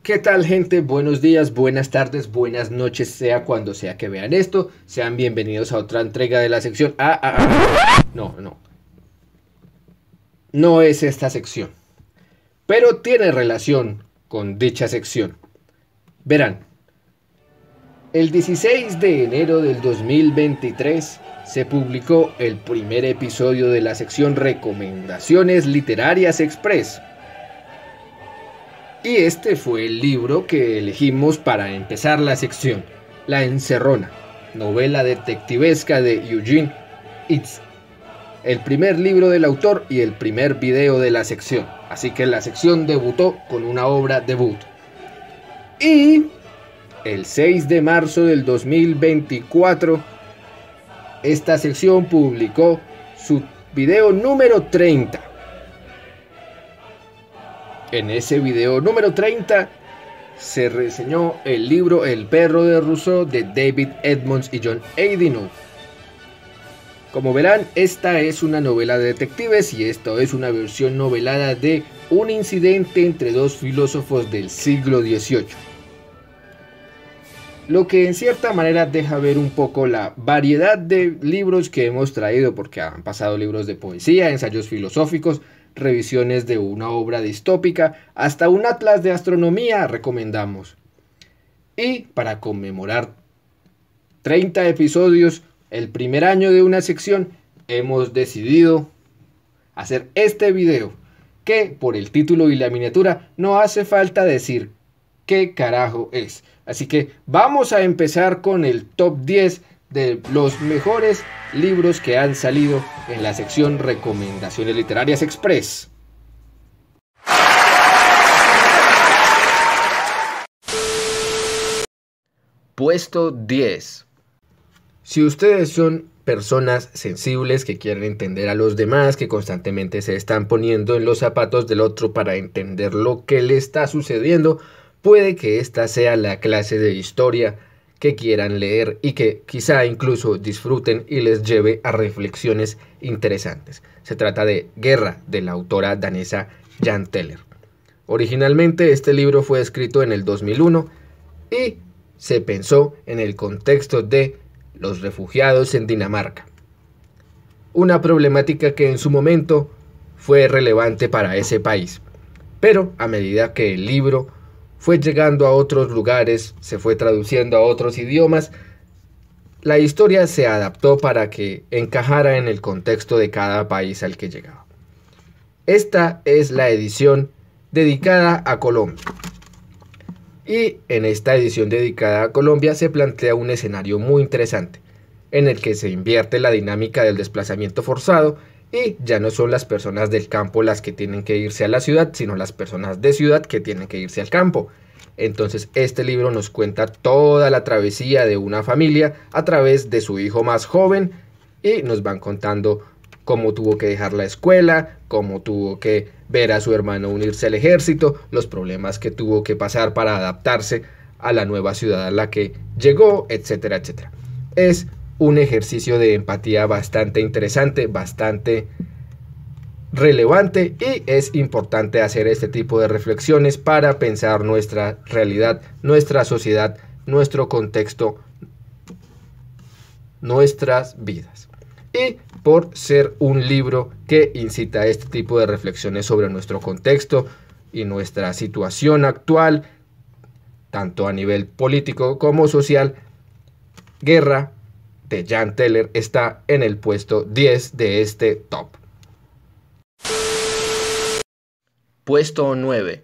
¿Qué tal, gente? Buenos días, buenas tardes, buenas noches, sea cuando sea que vean esto. Sean bienvenidos a otra entrega de la sección. No es esta sección, pero tiene relación con dicha sección. Verán, el 16 de enero del 2023 se publicó el primer episodio de la sección Recomendaciones Literarias Express. Y este fue el libro que elegimos para empezar la sección, La Encerrona, novela detectivesca de Eugene Itz. El primer libro del autor y el primer video de la sección, así que la sección debutó con una obra debut. Y el 6 de marzo del 2024, esta sección publicó su video número 30. En ese video número 30 se reseñó el libro El perro de Rousseau de David Edmonds y John Aidino. Como verán, esta es una novela de detectives y esto es una versión novelada de un incidente entre dos filósofos del siglo XVIII. Lo que en cierta manera deja ver un poco la variedad de libros que hemos traído, porque han pasado libros de poesía, ensayos filosóficos, revisiones de una obra distópica, hasta un atlas de astronomía recomendamos. Y para conmemorar 30 episodios, el primer año de una sección, hemos decidido hacer este video, que por el título y la miniatura no hace falta decir qué carajo es. Así que vamos a empezar con el top 10 de los mejores libros que han salido en la sección Recomendaciones Literarias Express. Puesto 10. Si ustedes son personas sensibles que quieren entender a los demás, que constantemente se están poniendo en los zapatos del otro para entender lo que le está sucediendo, puede que esta sea la clase de historia que quieran leer y que quizá incluso disfruten y les lleve a reflexiones interesantes. Se trata de Guerra, de la autora danesa Jan Teller. Originalmente este libro fue escrito en el 2001 y se pensó en el contexto de los refugiados en Dinamarca. Una problemática que en su momento fue relevante para ese país. Pero a medida que el libro fue llegando a otros lugares, se fue traduciendo a otros idiomas, la historia se adaptó para que encajara en el contexto de cada país al que llegaba. Esta es la edición dedicada a Colombia. Y en esta edición dedicada a Colombia se plantea un escenario muy interesante, en el que se invierte la dinámica del desplazamiento forzado y ya no son las personas del campo las que tienen que irse a la ciudad, sino las personas de ciudad que tienen que irse al campo. Entonces este libro nos cuenta toda la travesía de una familia a través de su hijo más joven y nos van contando cómo tuvo que dejar la escuela, cómo tuvo que ver a su hermano unirse al ejército, los problemas que tuvo que pasar para adaptarse a la nueva ciudad a la que llegó, etcétera, etcétera. Es un ejercicio de empatía bastante interesante, bastante relevante y es importante hacer este tipo de reflexiones para pensar nuestra realidad, nuestra sociedad, nuestro contexto, nuestras vidas. Y por ser un libro que incita a este tipo de reflexiones sobre nuestro contexto y nuestra situación actual, tanto a nivel político como social, Guerra de Jan Teller está en el puesto 10 de este top. Puesto 9.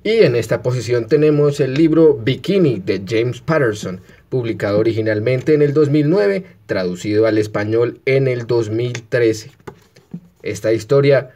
Y en esta posición tenemos el libro Bikini de James Patterson, publicado originalmente en el 2009, traducido al español en el 2013. Esta historia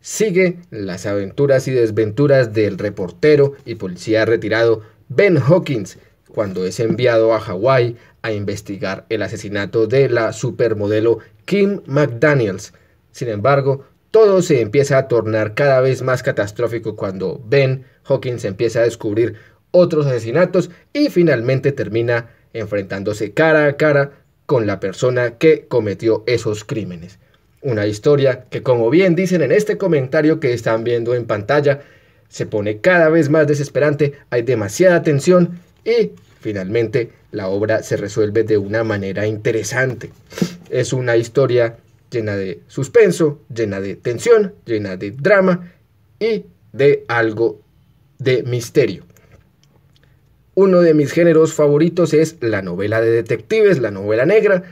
sigue las aventuras y desventuras del reportero y policía retirado Ben Hawkins, cuando es enviado a Hawái a investigar el asesinato de la supermodelo Kim McDaniels. Sin embargo, todo se empieza a tornar cada vez más catastrófico cuando Ben Hawkins empieza a descubrir otros asesinatos y finalmente termina enfrentándose cara a cara con la persona que cometió esos crímenes. Una historia que, como bien dicen en este comentario que están viendo en pantalla, se pone cada vez más desesperante, hay demasiada tensión y finalmente la obra se resuelve de una manera interesante. Es una historia llena de suspenso, llena de tensión, llena de drama y de algo de misterio. Uno de mis géneros favoritos es la novela de detectives, la novela negra,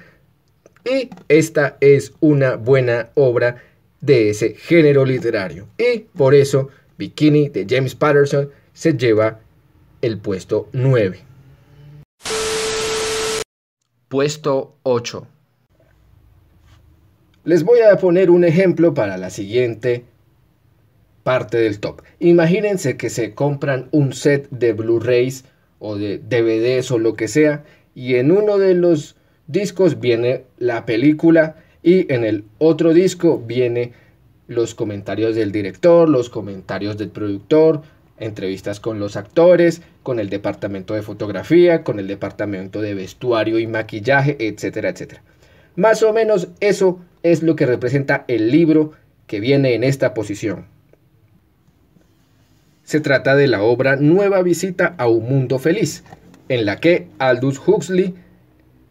y esta es una buena obra de ese género literario. Y por eso Bikini de James Patterson se lleva el puesto 9. Puesto 8. Les voy a poner un ejemplo para la siguiente parte del top. Imagínense que se compran un set de Blu-rays o de DVDs o lo que sea, y en uno de los discos viene la película y en el otro disco viene los comentarios del director, los comentarios del productor, entrevistas con los actores, con el departamento de fotografía, con el departamento de vestuario y maquillaje, etcétera, etcétera. Más o menos eso es lo que representa el libro que viene en esta posición. Se trata de la obra Nueva visita a un mundo feliz, en la que Aldous Huxley,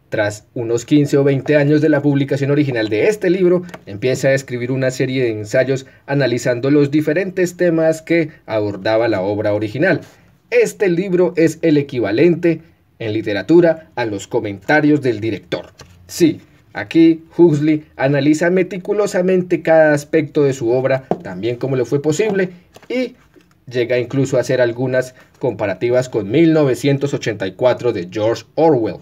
tras unos 15 o 20 años de la publicación original de este libro, empieza a escribir una serie de ensayos analizando los diferentes temas que abordaba la obra original. Este libro es el equivalente en literatura a los comentarios del director. Sí, aquí Huxley analiza meticulosamente cada aspecto de su obra, también como le fue posible, y llega incluso a hacer algunas comparativas con 1984 de George Orwell.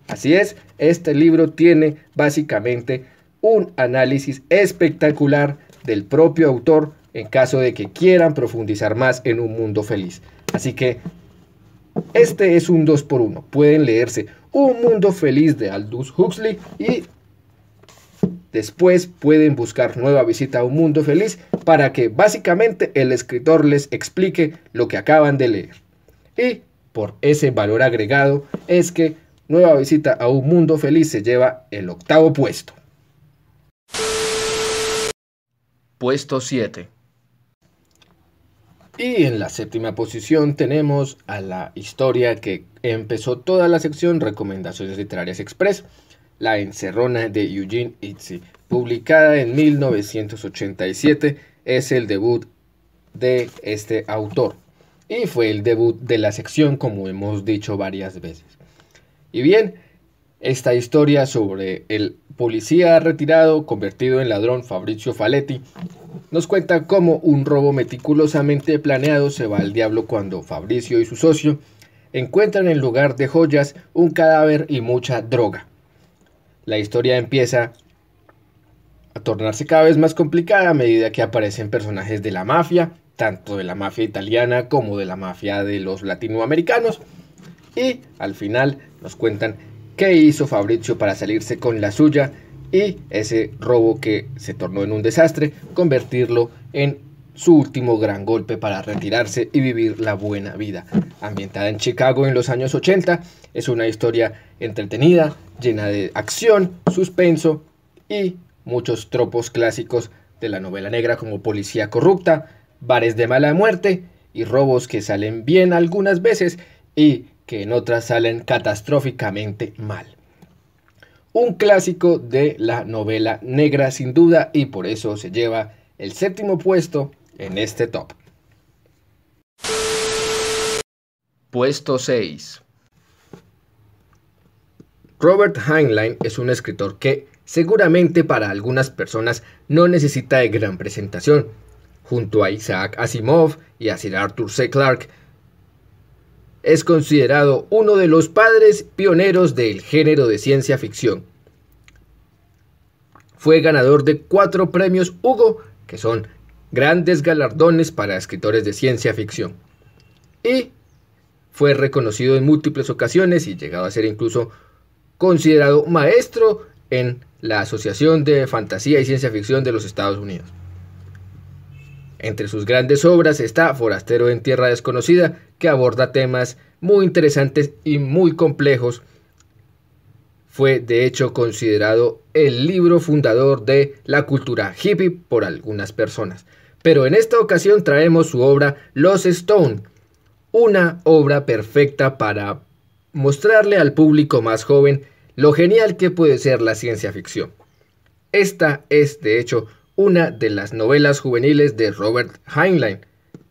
Así es, este libro tiene básicamente un análisis espectacular del propio autor en caso de que quieran profundizar más en un mundo feliz. Así que este es un 2x1. Pueden leerse Un mundo feliz de Aldous Huxley y después pueden buscar Nueva visita a un mundo feliz para que básicamente el escritor les explique lo que acaban de leer. Y por ese valor agregado es que Nueva visita a un mundo feliz se lleva el 8º puesto. Puesto 7. Y en la 7ª posición tenemos a la historia que empezó toda la sección Recomendaciones Literarias Express, La encerrona de Eugene Itzy, publicada en 1987, es el debut de este autor y fue el debut de la sección, como hemos dicho varias veces. Y bien, esta historia sobre el policía retirado convertido en ladrón Fabrizio Faletti nos cuenta cómo un robo meticulosamente planeado se va al diablo cuando Fabrizio y su socio encuentran en lugar de joyas un cadáver y mucha droga. La historia empieza a tornarse cada vez más complicada a medida que aparecen personajes de la mafia, tanto de la mafia italiana como de la mafia de los latinoamericanos, y al final nos cuentan qué hizo Fabrizio para salirse con la suya y ese robo que se tornó en un desastre, convertirlo en su último gran golpe para retirarse y vivir la buena vida. Ambientada en Chicago en los años 80, es una historia entretenida, llena de acción, suspenso y muchos tropos clásicos de la novela negra como policía corrupta, bares de mala muerte y robos que salen bien algunas veces y que en otras salen catastróficamente mal. Un clásico de la novela negra sin duda y por eso se lleva el 7º puesto en este top. Puesto 6. Robert Heinlein es un escritor que seguramente para algunas personas no necesita de gran presentación. Junto a Isaac Asimov y a Sir Arthur C. Clarke, es considerado uno de los padres pioneros del género de ciencia ficción. Fue ganador de 4 premios Hugo, que son grandes galardones para escritores de ciencia ficción. Y fue reconocido en múltiples ocasiones y llegado a ser incluso considerado maestro en la Asociación de Fantasía y Ciencia Ficción de los Estados Unidos. Entre sus grandes obras está Forastero en Tierra Desconocida, que aborda temas muy interesantes y muy complejos. Fue de hecho considerado el libro fundador de la cultura hippie por algunas personas. Pero en esta ocasión traemos su obra Los Stone, una obra perfecta para mostrarle al público más joven lo genial que puede ser la ciencia ficción. Esta es, de hecho, una de las novelas juveniles de Robert Heinlein,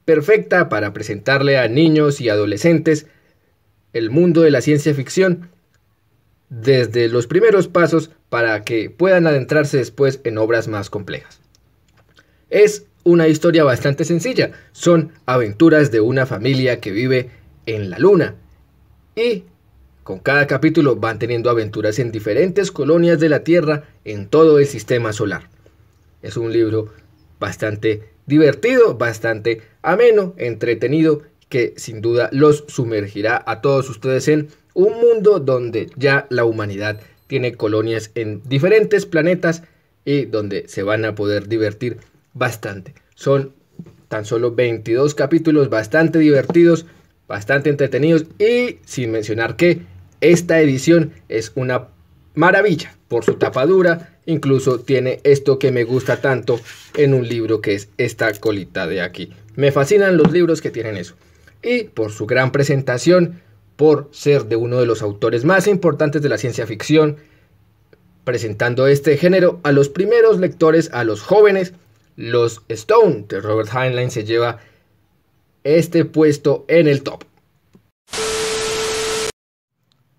perfecta para presentarle a niños y adolescentes el mundo de la ciencia ficción desde los primeros pasos para que puedan adentrarse después en obras más complejas. Es una historia bastante sencilla, son aventuras de una familia que vive en la luna y con cada capítulo van teniendo aventuras en diferentes colonias de la Tierra en todo el sistema solar. Es un libro bastante divertido, bastante ameno, entretenido, que sin duda los sumergirá a todos ustedes en un mundo donde ya la humanidad tiene colonias en diferentes planetas y donde se van a poder divertir bastante. Son tan solo 22 capítulos bastante divertidos, bastante entretenidos y sin mencionar que esta edición es una maravilla por su tapadura. Incluso tiene esto que me gusta tanto en un libro, que es esta colita de aquí. Me fascinan los libros que tienen eso. Y por su gran presentación, por ser de uno de los autores más importantes de la ciencia ficción, presentando este género a los primeros lectores, a los jóvenes, Los Stone de Robert Heinlein se lleva este puesto en el top.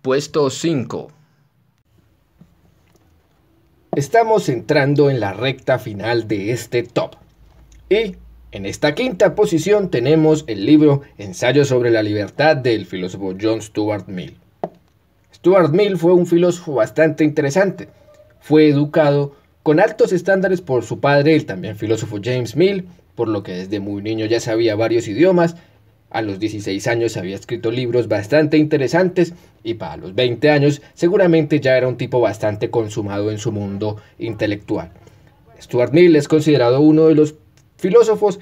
Puesto 5. Estamos entrando en la recta final de este top. Y en esta quinta posición tenemos el libro Ensayo sobre la libertad del filósofo John Stuart Mill. Stuart Mill fue un filósofo bastante interesante. Fue educado con altos estándares por su padre, el también filósofo James Mill, por lo que desde muy niño ya sabía varios idiomas. A los 16 años había escrito libros bastante interesantes y para los 20 años seguramente ya era un tipo bastante consumado en su mundo intelectual. Stuart Mill es considerado uno de los filósofos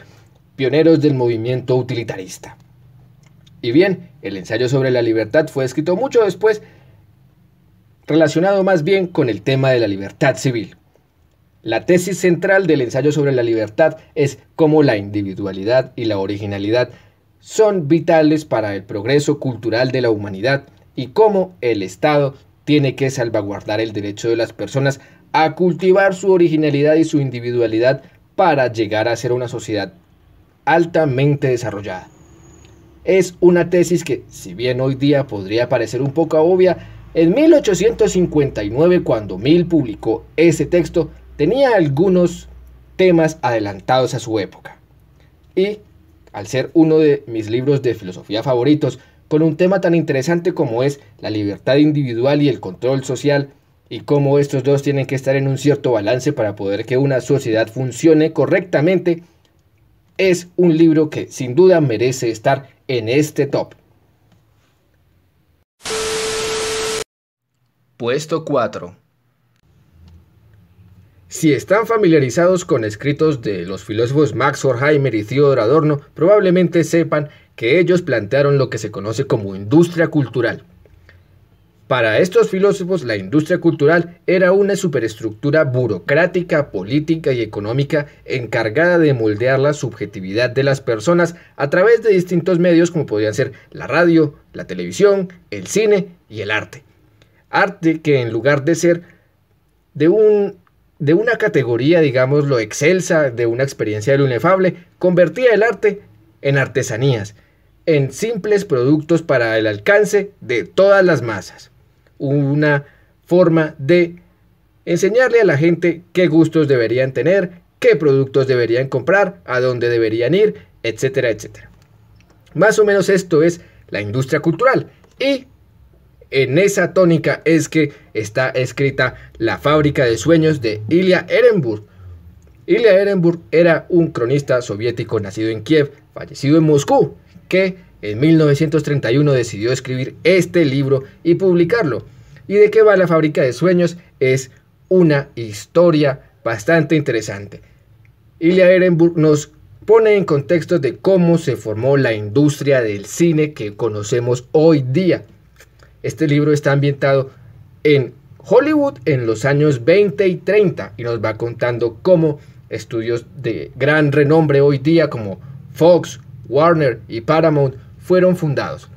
pioneros del movimiento utilitarista. Y bien, el ensayo sobre la libertad fue escrito mucho después, relacionado más bien con el tema de la libertad civil. La tesis central del ensayo sobre la libertad es cómo la individualidad y la originalidad son vitales para el progreso cultural de la humanidad y cómo el Estado tiene que salvaguardar el derecho de las personas a cultivar su originalidad y su individualidad para llegar a ser una sociedad altamente desarrollada. Es una tesis que, si bien hoy día podría parecer un poco obvia, en 1859, cuando Mill publicó ese texto, tenía algunos temas adelantados a su época. Y al ser uno de mis libros de filosofía favoritos, con un tema tan interesante como es la libertad individual y el control social, y cómo estos dos tienen que estar en un cierto balance para poder que una sociedad funcione correctamente, es un libro que sin duda merece estar en este top. Puesto 4. Si están familiarizados con escritos de los filósofos Max Horkheimer y Theodor Adorno, probablemente sepan que ellos plantearon lo que se conoce como industria cultural. Para estos filósofos, la industria cultural era una superestructura burocrática, política y económica encargada de moldear la subjetividad de las personas a través de distintos medios como podían ser la radio, la televisión, el cine y el arte. Arte que en lugar de ser de una categoría, digámoslo, excelsa, de una experiencia de lo inefable, convertía el arte en artesanías, en simples productos para el alcance de todas las masas. Una forma de enseñarle a la gente qué gustos deberían tener, qué productos deberían comprar, a dónde deberían ir, etcétera, etcétera. Más o menos esto es la industria cultural. Y en esa tónica es que está escrita La fábrica de sueños de Ilya Ehrenburg. Ilya Ehrenburg era un cronista soviético nacido en Kiev, fallecido en Moscú, que en 1931 decidió escribir este libro y publicarlo. ¿Y de qué va La fábrica de sueños? Es una historia bastante interesante. Ilya Ehrenburg nos pone en contexto de cómo se formó la industria del cine que conocemos hoy día. Este libro está ambientado en Hollywood en los años 20 y 30 y nos va contando cómo estudios de gran renombre hoy día como Fox, Warner y Paramount fueron fundados.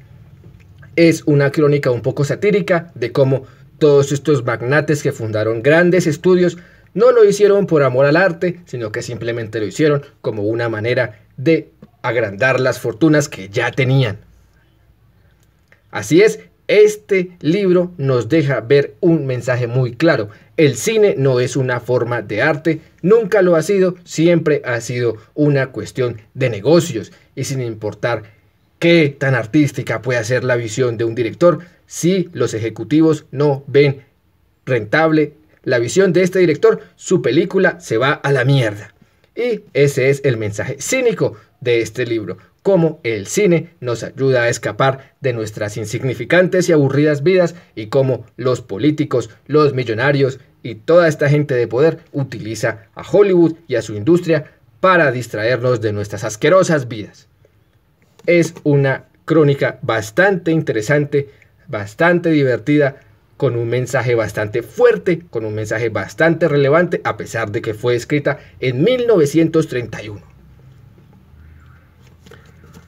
Es una crónica un poco satírica de cómo todos estos magnates que fundaron grandes estudios no lo hicieron por amor al arte, sino que simplemente lo hicieron como una manera de agrandar las fortunas que ya tenían. Así es, este libro nos deja ver un mensaje muy claro. El cine no es una forma de arte, nunca lo ha sido, siempre ha sido una cuestión de negocios. Y sin importar qué tan artística pueda ser la visión de un director, si los ejecutivos no ven rentable la visión de este director, su película se va a la mierda. Y ese es el mensaje cínico de este libro. Cómo el cine nos ayuda a escapar de nuestras insignificantes y aburridas vidas y cómo los políticos, los millonarios y toda esta gente de poder utiliza a Hollywood y a su industria para distraernos de nuestras asquerosas vidas. Es una crónica bastante interesante, bastante divertida, con un mensaje bastante fuerte, con un mensaje bastante relevante, a pesar de que fue escrita en 1931.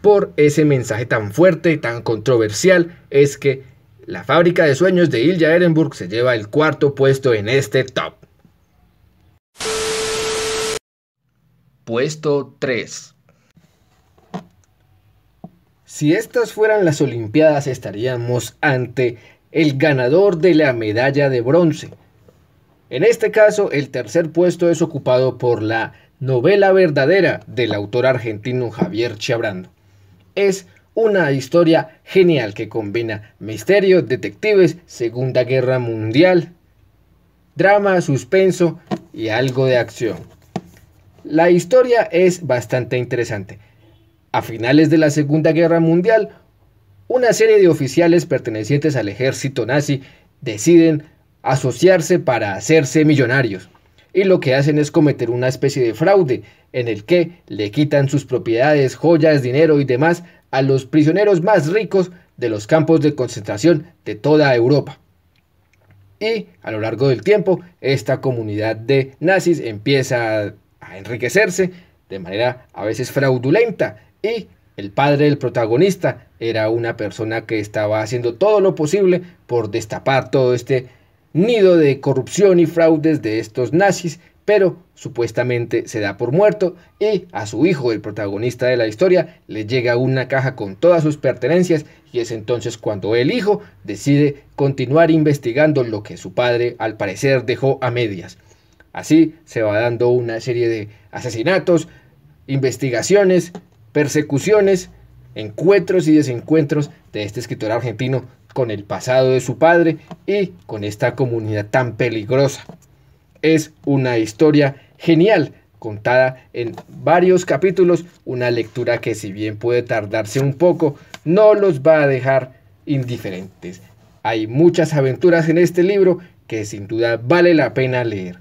Por ese mensaje tan fuerte, tan controversial, es que La fábrica de sueños de Ilya Ehrenburg se lleva el cuarto puesto en este top. Puesto 3. Si estas fueran las Olimpiadas, estaríamos ante el ganador de la medalla de bronce. En este caso, el tercer puesto es ocupado por La novela verdadera del autor argentino Javier Chiabrando. Es una historia genial que combina misterio, detectives, Segunda Guerra Mundial, drama, suspenso y algo de acción. La historia es bastante interesante. A finales de la Segunda Guerra Mundial, una serie de oficiales pertenecientes al ejército nazi deciden asociarse para hacerse millonarios. Y lo que hacen es cometer una especie de fraude en el que le quitan sus propiedades, joyas, dinero y demás a los prisioneros más ricos de los campos de concentración de toda Europa. Y a lo largo del tiempo, esta comunidad de nazis empieza a enriquecerse de manera a veces fraudulenta, y el padre del protagonista era una persona que estaba haciendo todo lo posible por destapar todo este nido de corrupción y fraudes de estos nazis, pero supuestamente se da por muerto y a su hijo, el protagonista de la historia, le llega una caja con todas sus pertenencias, y es entonces cuando el hijo decide continuar investigando lo que su padre al parecer dejó a medias. Así se va dando una serie de asesinatos, investigaciones, persecuciones, encuentros y desencuentros de este escritor argentino con el pasado de su padre y con esta comunidad tan peligrosa. Es una historia genial, contada en varios capítulos, una lectura que, si bien puede tardarse un poco, no los va a dejar indiferentes. Hay muchas aventuras en este libro que sin duda vale la pena leer.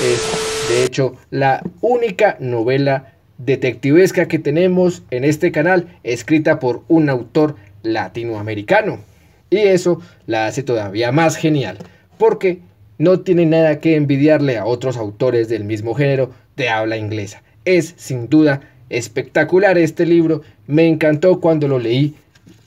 Es, de hecho, la única novela detectivesca que tenemos en este canal escrita por un autor latinoamericano. Y eso la hace todavía más genial, porque no tiene nada que envidiarle a otros autores del mismo género de habla inglesa. Es sin duda espectacular este libro, me encantó cuando lo leí,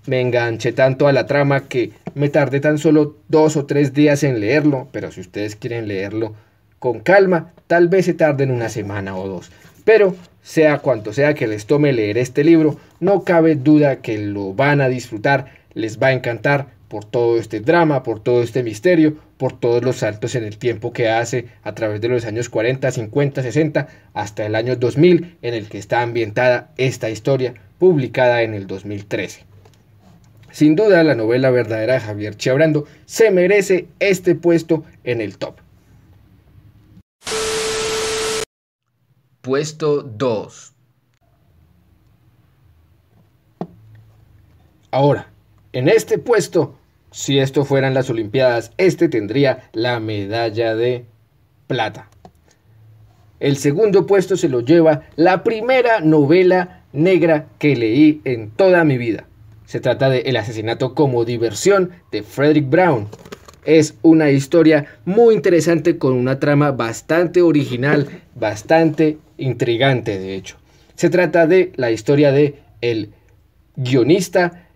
me enganché tanto a la trama que me tardé tan solo 2 o 3 días en leerlo, pero si ustedes quieren leerlo con calma, tal vez se tarden una semana o 2. Pero sea cuanto sea que les tome leer este libro, no cabe duda que lo van a disfrutar, les va a encantar por todo este drama, por todo este misterio, por todos los saltos en el tiempo que hace a través de los años 40, 50, 60 hasta el año 2000, en el que está ambientada esta historia, publicada en el 2013. Sin duda, la novela verdadera de Javier Chiabrando se merece este puesto en el top. Puesto 2. Ahora, en este puesto, si esto fueran las Olimpiadas, este tendría la medalla de plata. El segundo puesto se lo lleva la primera novela negra que leí en toda mi vida. Se trata de El asesinato como diversión de Fredric Brown. Es una historia muy interesante con una trama bastante original, bastante intrigante de hecho. Se trata de la historia de el guionista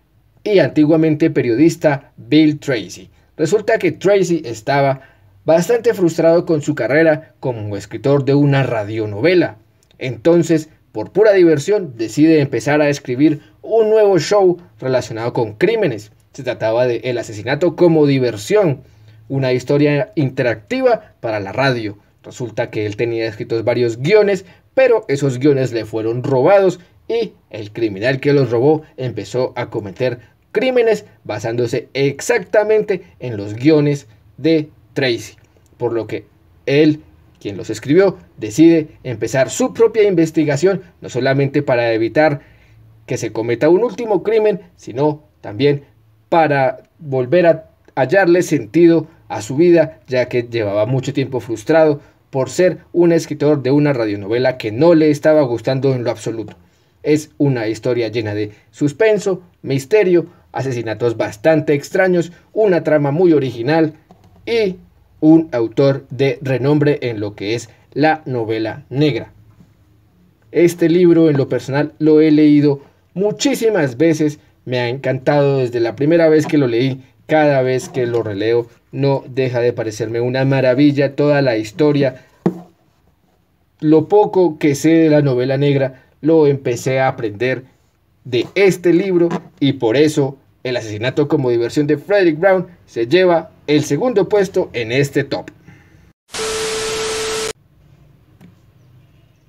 y antiguamente periodista Bill Tracy. Resulta que Tracy estaba bastante frustrado con su carrera como escritor de una radionovela. Entonces, por pura diversión, decide empezar a escribir un nuevo show relacionado con crímenes. Se trataba de El asesinato como diversión, una historia interactiva para la radio. Resulta que él tenía escritos varios guiones, pero esos guiones le fueron robados y el criminal que los robó empezó a cometer crímenes basándose exactamente en los guiones de Tracy. Por lo que él, quien los escribió, decide empezar su propia investigación, no solamente para evitar que se cometa un último crimen, sino también para volver a hallarle sentido a su vida, ya que llevaba mucho tiempo frustrado por ser un escritor de una radionovela que no le estaba gustando en lo absoluto. Es una historia llena de suspenso, misterio, asesinatos bastante extraños, una trama muy original y un autor de renombre en lo que es la novela negra. Este libro en lo personal lo he leído muchísimas veces, me ha encantado desde la primera vez que lo leí, cada vez que lo releo no deja de parecerme una maravilla toda la historia. Lo poco que sé de la novela negra lo empecé a aprender de este libro y por eso El asesinato como diversión de Fredric Brown se lleva el segundo puesto en este top.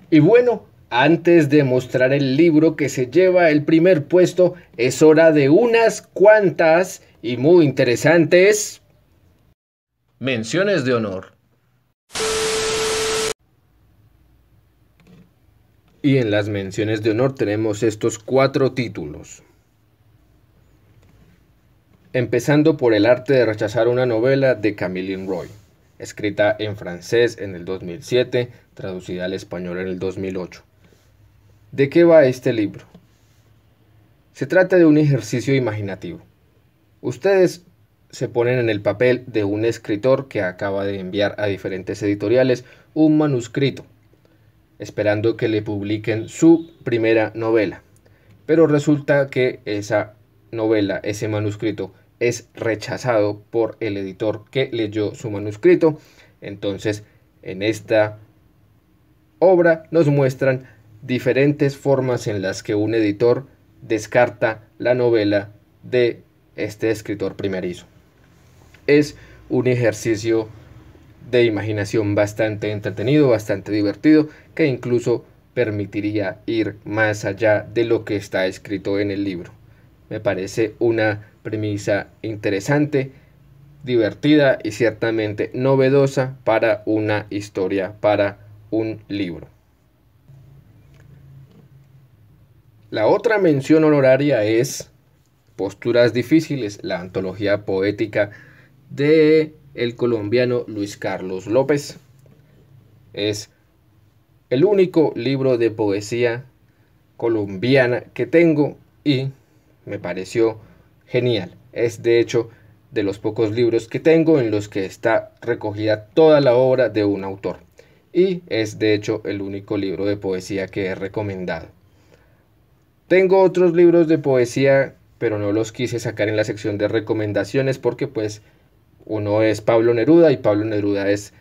Y bueno, antes de mostrar el libro que se lleva el primer puesto, es hora de unas cuantas y muy interesantes menciones de honor. Y en las menciones de honor tenemos estos 4 títulos. Empezando por El arte de rechazar una novela de Camille Roy, escrita en francés en el 2007, traducida al español en el 2008. ¿De qué va este libro? Se trata de un ejercicio imaginativo. Ustedes se ponen en el papel de un escritor que acaba de enviar a diferentes editoriales un manuscrito, esperando que le publiquen su primera novela. Pero resulta que esa novela, ese manuscrito, es rechazado por el editor que leyó su manuscrito. Entonces, en esta obra nos muestran diferentes formas en las que un editor descarta la novela de este escritor primerizo. Es un ejercicio de imaginación bastante entretenido, bastante divertido, que incluso permitiría ir más allá de lo que está escrito en el libro. Me parece una premisa interesante, divertida y ciertamente novedosa para una historia, para un libro. La otra mención honoraria es Posturas difíciles, la antología poética de el colombiano Luis Carlos López. Es el único libro de poesía colombiana que tengo y me pareció genial. Es de hecho de los pocos libros que tengo en los que está recogida toda la obra de un autor. Y es de hecho el único libro de poesía que he recomendado. Tengo otros libros de poesía, pero no los quise sacar en la sección de recomendaciones porque pues uno es Pablo Neruda y Pablo Neruda es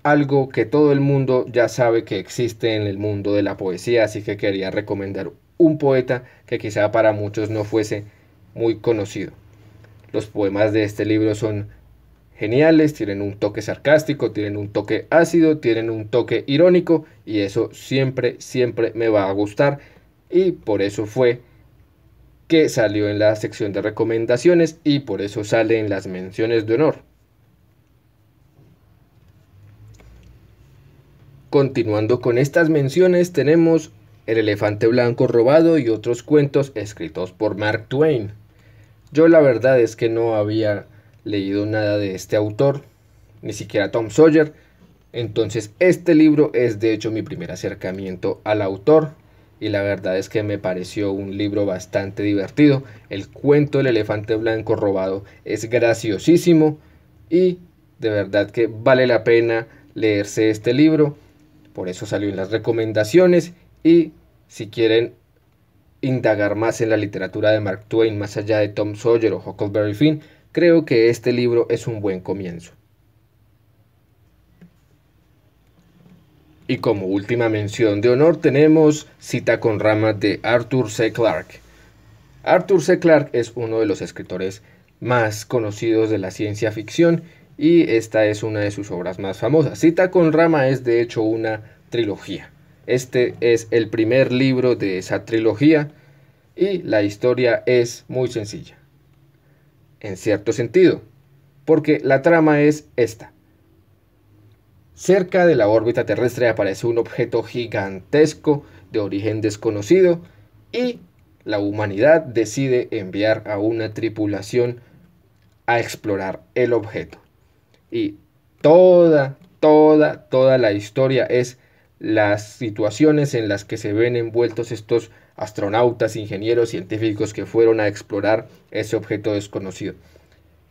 algo que todo el mundo ya sabe que existe en el mundo de la poesía, así que quería recomendar un poeta que quizá para muchos no fuese muy conocido. Los poemas de este libro son geniales, tienen un toque sarcástico, tienen un toque ácido, tienen un toque irónico y eso siempre me va a gustar y por eso fue que salió en la sección de recomendaciones y por eso sale en las menciones de honor. Continuando con estas menciones tenemos El elefante blanco robado y otros cuentos escritos por Mark Twain. Yo la verdad es que no había leído nada de este autor, ni siquiera Tom Sawyer, entonces este libro es de hecho mi primer acercamiento al autor y la verdad es que me pareció un libro bastante divertido. El cuento del elefante blanco robado es graciosísimo y de verdad que vale la pena leerse este libro. Por eso salió en las recomendaciones, y si quieren indagar más en la literatura de Mark Twain más allá de Tom Sawyer o Huckleberry Finn, creo que este libro es un buen comienzo. Y como última mención de honor tenemos Cita con ramas de Arthur C. Clarke. Arthur C. Clarke es uno de los escritores más conocidos de la ciencia ficción y esta es una de sus obras más famosas. Cita con rama es de hecho una trilogía. Este es el primer libro de esa trilogía y la historia es muy sencilla, en cierto sentido, porque la trama es esta. Cerca de la órbita terrestre aparece un objeto gigantesco de origen desconocido y la humanidad decide enviar a una tripulación a explorar el objeto. Y toda la historia es las situaciones en las que se ven envueltos estos astronautas, ingenieros, científicos que fueron a explorar ese objeto desconocido.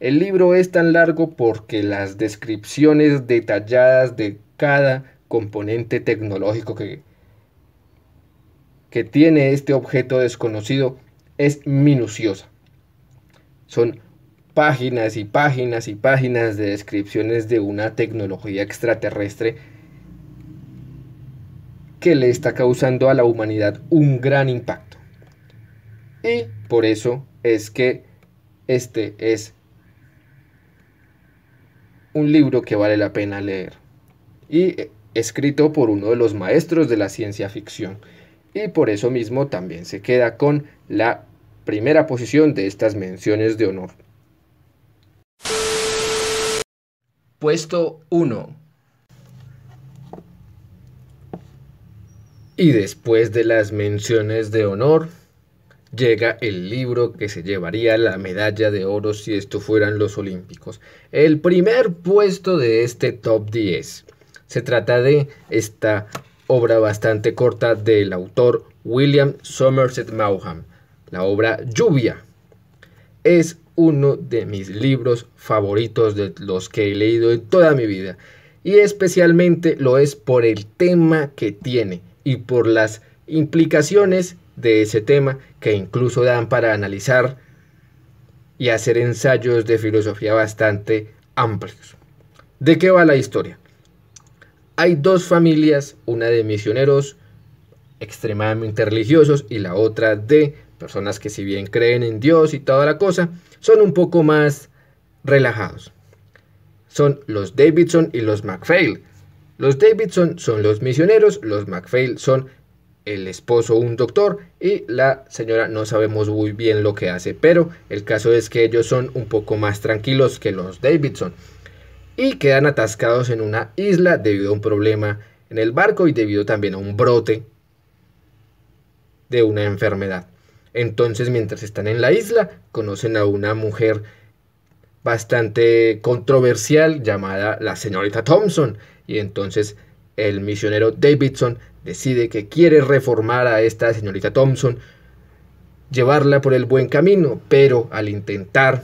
El libro es tan largo porque las descripciones detalladas de cada componente tecnológico que tiene este objeto desconocido es minuciosa. Son páginas y páginas y páginas de descripciones de una tecnología extraterrestre que le está causando a la humanidad un gran impacto. Y por eso es que este es un libro que vale la pena leer y escrito por uno de los maestros de la ciencia ficción, y por eso mismo también se queda con la primera posición de estas menciones de honor. Puesto 1. Y después de las menciones de honor llega el libro que se llevaría la medalla de oro si esto fueran los Olímpicos. El primer puesto de este top 10. Se trata de esta obra bastante corta del autor William Somerset Maugham, la obra Lluvia. Es uno de mis libros favoritos, de los que he leído en toda mi vida, y especialmente lo es por el tema que tiene y por las implicaciones de ese tema que incluso dan para analizar y hacer ensayos de filosofía bastante amplios. ¿De qué va la historia? Hay dos familias, una de misioneros extremadamente religiosos y la otra de personas que, si bien creen en Dios y toda la cosa, son un poco más relajados. Son los Davidson y los MacPhail. Los Davidson son los misioneros, los MacPhail son el esposo, un doctor, y la señora no sabemos muy bien lo que hace, pero el caso es que ellos son un poco más tranquilos que los Davidson y quedan atascados en una isla debido a un problema en el barco y debido también a un brote de una enfermedad. Entonces, mientras están en la isla, conocen a una mujer bastante controversial llamada la señorita Thompson, y entonces el misionero Davidson decide que quiere reformar a esta señorita Thompson, llevarla por el buen camino, pero al intentar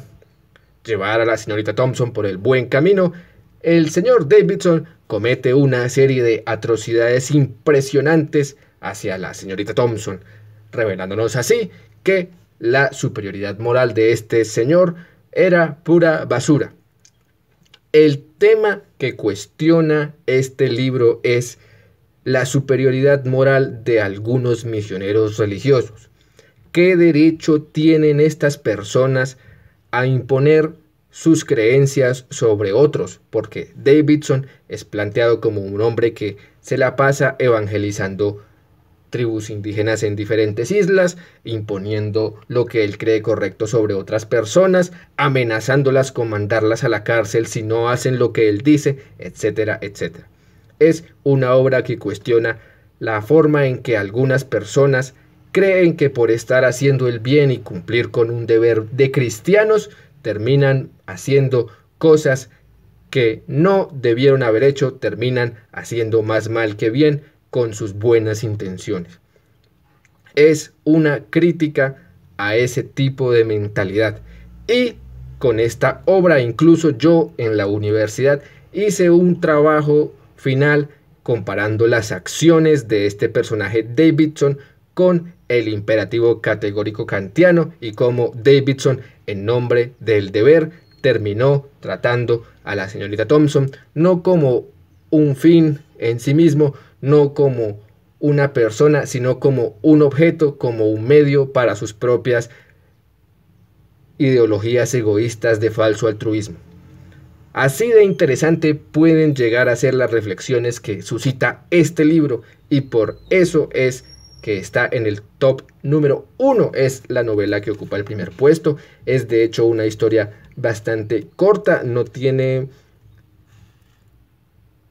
llevar a la señorita Thompson por el buen camino, el señor Davidson comete una serie de atrocidades impresionantes hacia la señorita Thompson, revelándonos así que la superioridad moral de este señor era pura basura. El tema que cuestiona este libro es la superioridad moral de algunos misioneros religiosos. ¿Qué derecho tienen estas personas a imponer sus creencias sobre otros? Porque Davidson es planteado como un hombre que se la pasa evangelizando tribus indígenas en diferentes islas, imponiendo lo que él cree correcto sobre otras personas, amenazándolas con mandarlas a la cárcel si no hacen lo que él dice, etcétera, etcétera. Es una obra que cuestiona la forma en que algunas personas creen que por estar haciendo el bien y cumplir con un deber de cristianos, terminan haciendo cosas que no debieron haber hecho, terminan haciendo más mal que bien con sus buenas intenciones. es una crítica a ese tipo de mentalidad. Y con esta obra, incluso yo en la universidad hice un trabajo final comparando las acciones de este personaje Davidson con el imperativo categórico kantiano y cómo Davidson, en nombre del deber, terminó tratando a la señorita Thompson no como un fin en sí mismo, no como una persona, sino como un objeto, como un medio para sus propias ideologías egoístas de falso altruismo. Así de interesante pueden llegar a ser las reflexiones que suscita este libro, y por eso es que está en el top número 1. Es la novela que ocupa el primer puesto. Es de hecho una historia bastante corta, no tiene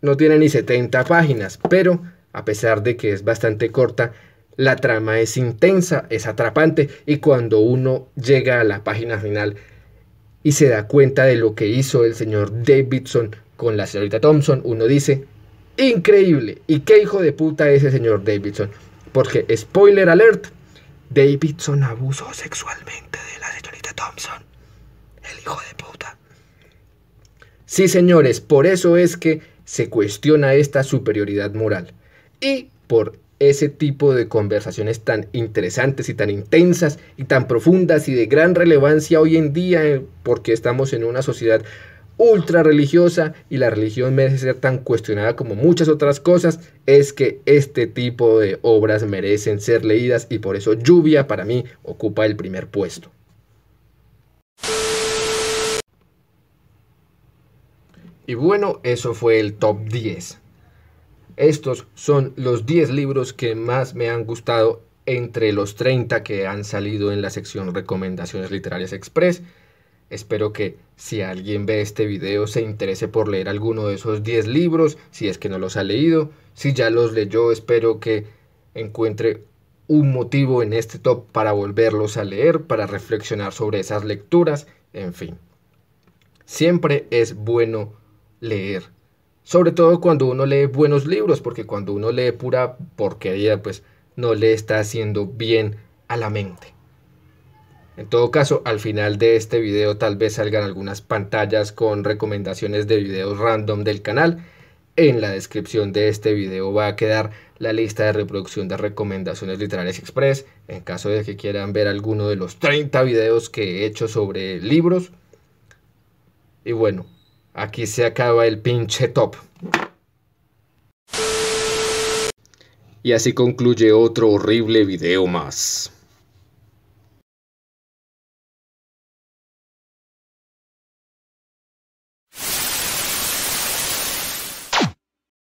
ni 70 páginas, pero a pesar de que es bastante corta, la trama es intensa, es atrapante, y cuando uno llega a la página final y se da cuenta de lo que hizo el señor Davidson con la señorita Thompson, uno dice, increíble, y qué hijo de puta ese señor Davidson, porque, spoiler alert, Davidson abusó sexualmente de la señorita Thompson, el hijo de puta. Sí, señores, por eso es que se cuestiona esta superioridad moral, y por ese tipo de conversaciones tan interesantes y tan intensas y tan profundas y de gran relevancia hoy en día, porque estamos en una sociedad ultra religiosa y la religión merece ser tan cuestionada como muchas otras cosas, es que este tipo de obras merecen ser leídas, y por eso Lluvia para mí ocupa el primer puesto. Y bueno, eso fue el top 10. Estos son los 10 libros que más me han gustado entre los 30 que han salido en la sección Recomendaciones Literarias Express. Espero que si alguien ve este video se interese por leer alguno de esos 10 libros, si es que no los ha leído. Si ya los leyó, espero que encuentre un motivo en este top para volverlos a leer, para reflexionar sobre esas lecturas, en fin. Siempre es bueno leer. Sobre todo cuando uno lee buenos libros, porque cuando uno lee pura porquería, pues no le está haciendo bien a la mente. En todo caso, al final de este video tal vez salgan algunas pantallas con recomendaciones de videos random del canal. En la descripción de este video va a quedar la lista de reproducción de Recomendaciones Literarias Express, en caso de que quieran ver alguno de los 30 videos que he hecho sobre libros. Y bueno, aquí se acaba el pinche top. Y así concluye otro horrible video más.